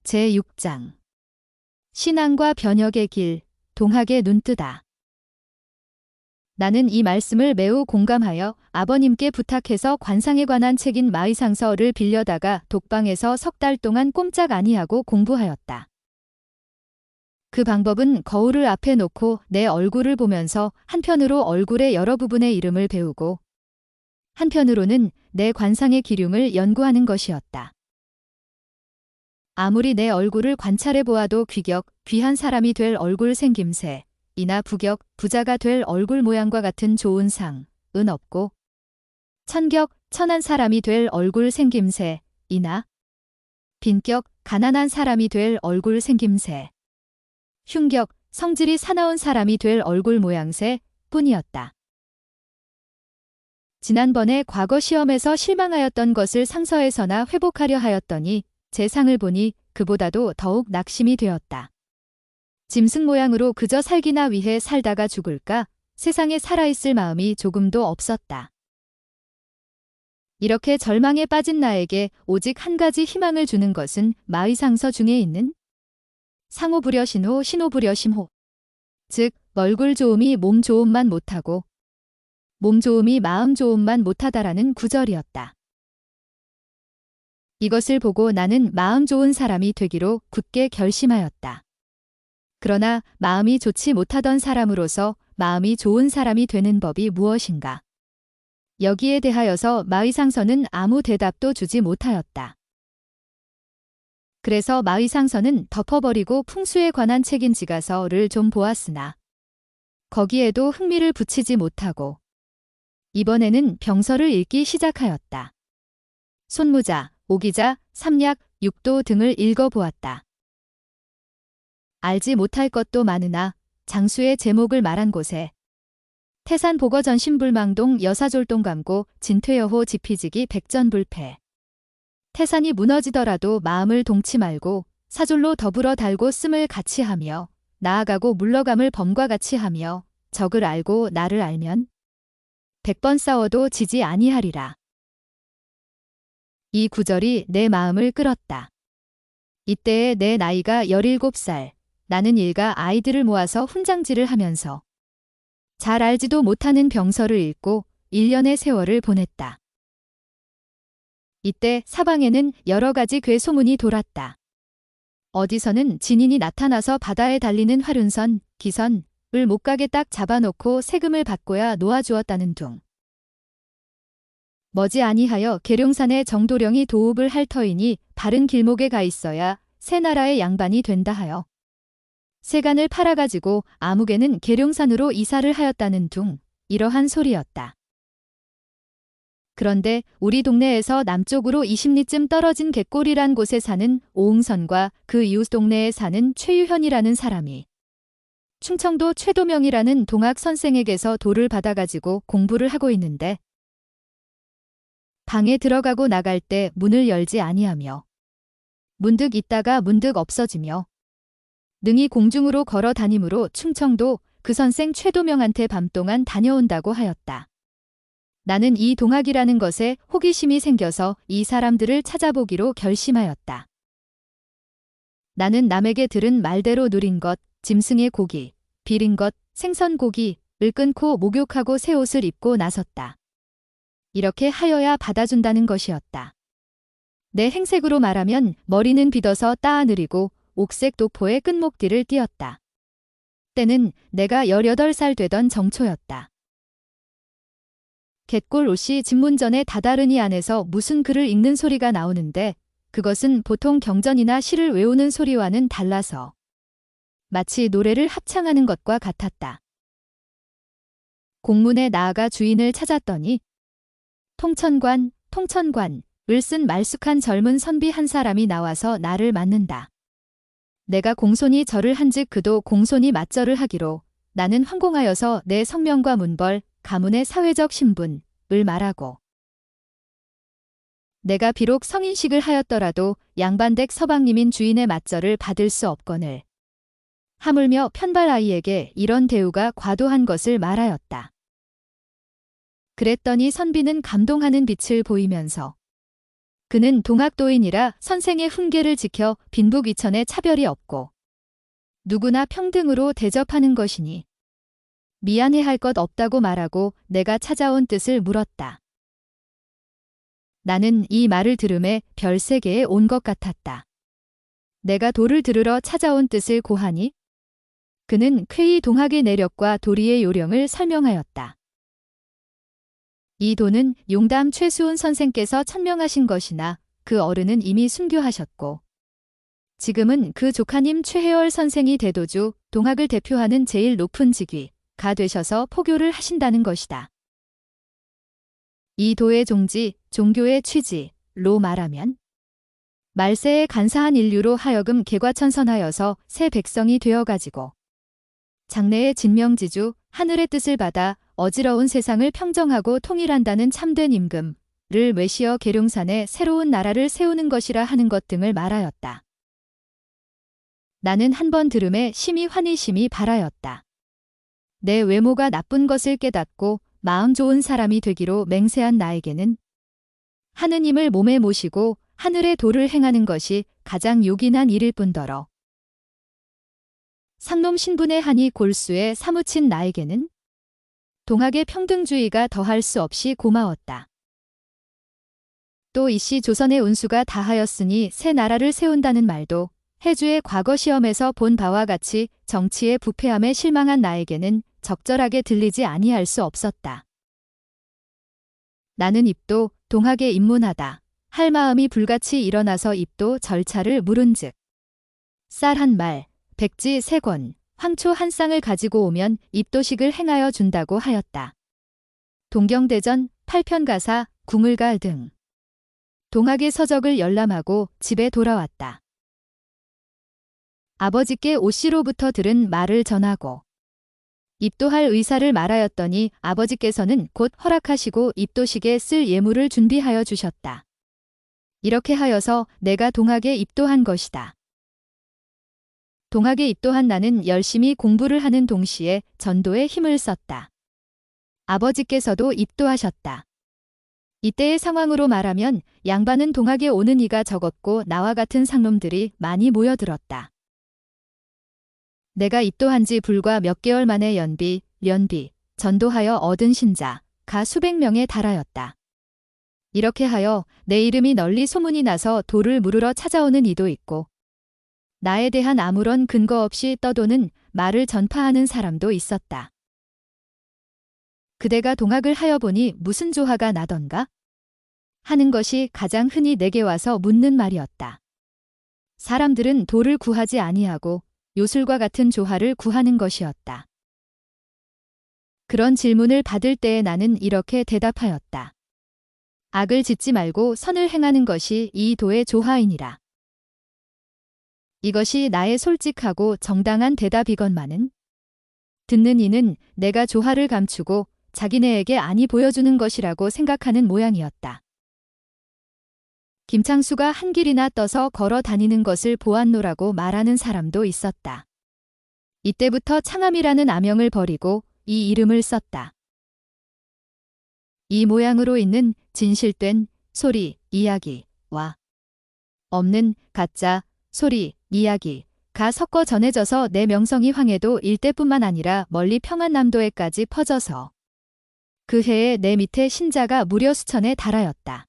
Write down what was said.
제6장 신앙과 변혁의 길, 동학의 눈뜨다. 나는 이 말씀을 매우 공감하여 아버님께 부탁해서 관상에 관한 책인 마의상서를 빌려다가 독방에서 3달 동안 꼼짝 아니하고 공부하였다. 그 방법은 거울을 앞에 놓고 내 얼굴을 보면서 한편으로 얼굴의 여러 부분의 이름을 배우고 한편으로는 내 관상의 기륭을 연구하는 것이었다. 아무리 내 얼굴을 관찰해 보아도 귀격, 귀한 사람이 될 얼굴 생김새, 이나 부격, 부자가 될 얼굴 모양과 같은 좋은 상은 없고 천격, 천한 사람이 될 얼굴 생김새, 이나 빈격, 가난한 사람이 될 얼굴 생김새, 흉격, 성질이 사나운 사람이 될 얼굴 모양새 뿐이었다. 지난번에 과거 시험에서 실망하였던 것을 상서에서나 회복하려 하였더니 제 상을 보니 그보다도 더욱 낙심이 되었다. 짐승 모양으로 그저 살기나 위해 살다가 죽을까 세상에 살아있을 마음이 조금도 없었다. 이렇게 절망에 빠진 나에게 오직 한 가지 희망을 주는 것은 마의상서 중에 있는 상호부려신호, 신호부려심호, 즉 얼굴 좋음이 몸 좋음만 못하고 몸 좋음이 마음 좋음만 못하다라는 구절이었다. 이것을 보고 나는 마음 좋은 사람이 되기로 굳게 결심하였다. 그러나 마음이 좋지 못하던 사람으로서 마음이 좋은 사람이 되는 법이 무엇인가? 여기에 대하여서 마의상서는 아무 대답도 주지 못하였다. 그래서 마의상서는 덮어버리고 풍수에 관한 책인 지가서를 좀 보았으나 거기에도 흥미를 붙이지 못하고 이번에는 병서를 읽기 시작하였다. 손무자, 오기자, 삼약, 육도 등을 읽어보았다. 알지 못할 것도 많으나 장수의 제목을 말한 곳에 태산 보거전신불망동 여사졸동감고 진퇴여호 지피지기 백전불패 태산이 무너지더라도 마음을 동치 말고 사졸로 더불어 달고 씀을 같이 하며 나아가고 물러감을 범과 같이 하며 적을 알고 나를 알면 100번 싸워도 지지 아니하리라. 이 구절이 내 마음을 끌었다. 이때에 내 나이가 17살, 나는 일가 아이들을 모아서 훈장질을 하면서 잘 알지도 못하는 병서를 읽고 1년의 세월을 보냈다. 이때 사방에는 여러 가지 괴소문이 돌았다. 어디서는 진인이 나타나서 바다에 달리는 활운선, 기선을 못가게 딱 잡아놓고 세금을 받고야 놓아주었다는 둥. 머지아니하여 계룡산의 정도령이 도읍을 할 터이니 바른 길목에 가 있어야 새 나라의 양반이 된다 하여 세간을 팔아가지고 아무개는 계룡산으로 이사를 하였다는 둥 이러한 소리였다. 그런데 우리 동네에서 남쪽으로 20리쯤 떨어진 갯골이란 곳에 사는 오응선과 그 이웃 동네에 사는 최유현이라는 사람이 충청도 최도명이라는 동학 선생에게서 도를 받아가지고 공부를 하고 있는데 방에 들어가고 나갈 때 문을 열지 아니하며 문득 있다가 문득 없어지며 능히 공중으로 걸어 다니므로 충청도 그 선생 최도명한테 밤동안 다녀온다고 하였다. 나는 이 동학이라는 것에 호기심이 생겨서 이 사람들을 찾아보기로 결심하였다. 나는 남에게 들은 말대로 누린 것, 짐승의 고기, 비린 것, 생선 고기를 끊고 목욕하고 새 옷을 입고 나섰다. 이렇게 하여야 받아준다는 것이었다. 내 행색으로 말하면 머리는 빗어서 따아느리고 옥색 도포에 끝목띠를 띄었다. 때는 내가 18살 되던 정초였다. 갯골 옷이 집문전에 다다르니 안에서 무슨 글을 읽는 소리가 나오는데 그것은 보통 경전이나 시를 외우는 소리와는 달라서 마치 노래를 합창하는 것과 같았다. 공문에 나아가 주인을 찾았더니 통천관을 쓴 말쑥한 젊은 선비 한 사람이 나와서 나를 맞는다. 내가 공손히 절을 한즉 그도 공손히 맞절을 하기로 나는 황공하여서 내 성명과 문벌, 가문의 사회적 신분을 말하고 내가 비록 성인식을 하였더라도 양반댁 서방님인 주인의 맞절을 받을 수 없거늘 하물며 편발 아이에게 이런 대우가 과도한 것을 말하였다. 그랬더니 선비는 감동하는 빛을 보이면서 그는 동학도인이라 선생의 훈계를 지켜 빈부귀천에 차별이 없고 누구나 평등으로 대접하는 것이니 미안해할 것 없다고 말하고 내가 찾아온 뜻을 물었다. 나는 이 말을 들음에 별세계에 온 것 같았다. 내가 돌을 들으러 찾아온 뜻을 고하니 그는 쾌히 동학의 내력과 도리의 요령을 설명하였다. 이 도는 용담 최수훈 선생께서 천명하신 것이나 그 어른은 이미 순교하셨고 지금은 그 조카님 최혜월 선생이 대도주 동학을 대표하는 제일 높은 직위가 되셔서 포교를 하신다는 것이다. 이 도의 종지, 종교의 취지로 말하면 말세에 간사한 인류로 하여금 개과천선하여서 새 백성이 되어가지고 장래의 진명지주 하늘의 뜻을 받아 어지러운 세상을 평정하고 통일한다는 참된 임금을 외시어 계룡산에 새로운 나라를 세우는 것이라 하는 것 등을 말하였다. 나는 한 번 들음에 심히 환희심이 발하였다. 내 외모가 나쁜 것을 깨닫고 마음 좋은 사람이 되기로 맹세한 나에게는 하느님을 몸에 모시고 하늘의 도를 행하는 것이 가장 요긴한 일일 뿐더러 상놈 신분의 한이 골수에 사무친 나에게는 동학의 평등주의가 더할 수 없이 고마웠다. 또 이씨 조선의 운수가 다하였으니 새 나라를 세운다는 말도 해주의 과거 시험에서 본 바와 같이 정치의 부패함에 실망한 나에게는 적절하게 들리지 아니할 수 없었다. 나는 입도 동학에 입문하다 할 마음이 불같이 일어나서 입도 절차를 물은즉 쌀 한 말, 백지 3권, 황초 한 쌍을 가지고 오면 입도식을 행하여 준다고 하였다. 동경대전, 팔편가사, 구물가 등 동학의 서적을 열람하고 집에 돌아왔다. 아버지께 오씨로부터 들은 말을 전하고 입도할 의사를 말하였더니 아버지께서는 곧 허락하시고 입도식에 쓸 예물을 준비하여 주셨다. 이렇게 하여서 내가 동학에 입도한 것이다. 동학에 입도한 나는 열심히 공부를 하는 동시에 전도에 힘을 썼다. 아버지께서도 입도하셨다. 이때의 상황으로 말하면 양반은 동학에 오는 이가 적었고 나와 같은 상놈들이 많이 모여들었다. 내가 입도한 지 불과 몇 개월 만에 연비, 전도하여 얻은 신자가 수백 명에 달하였다. 이렇게 하여 내 이름이 널리 소문이 나서 도를 물으러 찾아오는 이도 있고 나에 대한 아무런 근거 없이 떠도는 말을 전파하는 사람도 있었다. 그대가 동학을 하여 보니 무슨 조화가 나던가? 하는 것이 가장 흔히 내게 와서 묻는 말이었다. 사람들은 도를 구하지 아니하고 요술과 같은 조화를 구하는 것이었다. 그런 질문을 받을 때에 나는 이렇게 대답하였다. 악을 짓지 말고 선을 행하는 것이 이 도의 조화이니라. 이것이 나의 솔직하고 정당한 대답이건만은 듣는 이는 내가 조화를 감추고 자기네에게 안이 보여주는 것이라고 생각하는 모양이었다. 김창수가 한 길이나 떠서 걸어 다니는 것을 보았노라고 말하는 사람도 있었다. 이때부터 창암이라는 아명을 버리고 이 이름을 썼다. 이 모양으로 있는 진실된 소리, 이야기와 없는 가짜 소리, 이야기가 섞어 전해져서 내 명성이 황해도 일대뿐만 아니라 멀리 평안남도에까지 퍼져서 그 해에 내 밑에 신자가 무려 수천에 달하였다.